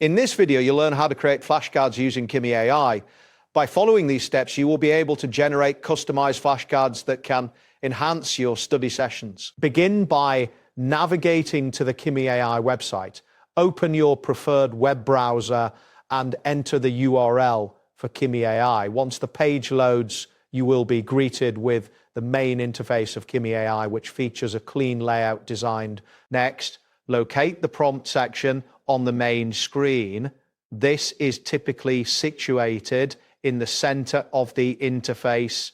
In this video, you'll learn how to create flashcards using Kimi AI. By following these steps, you will be able to generate customized flashcards that can enhance your study sessions. Begin by navigating to the Kimi AI website. Open your preferred web browser and enter the URL for Kimi AI. Once the page loads, you will be greeted with the main interface of Kimi AI, which features a clean layout designed. Next, locate the prompt section on the main screen. This is typically situated in the center of the interface.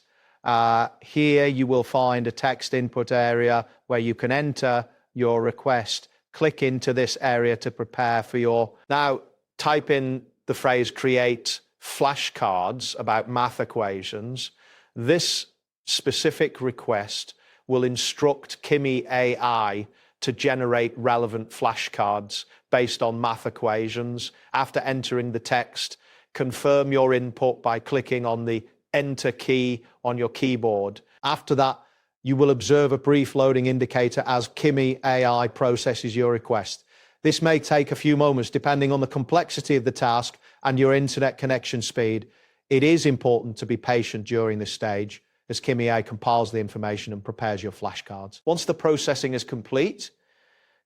Here you will find a text input area where you can enter your request. Click into this area to prepare for your... Now, type in the phrase create flashcards about math equations. This specific request will instruct Kimi AI to generate relevant flashcards based on math equations. After entering the text, confirm your input by clicking on the Enter key on your keyboard. After that, you will observe a brief loading indicator as Kimi AI processes your request. This may take a few moments depending on the complexity of the task and your internet connection speed. It is important to be patient during this stage as Kimi AI compiles the information and prepares your flashcards. Once the processing is complete,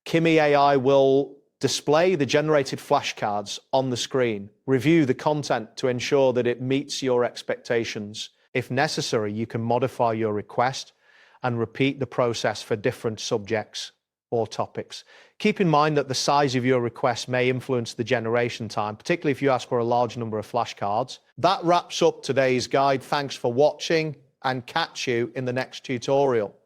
Kimi AI will display the generated flashcards on the screen. Review the content to ensure that it meets your expectations. If necessary, you can modify your request and repeat the process for different subjects or topics. Keep in mind that the size of your request may influence the generation time, particularly if you ask for a large number of flashcards. That wraps up today's guide. Thanks for watching and catch you in the next tutorial.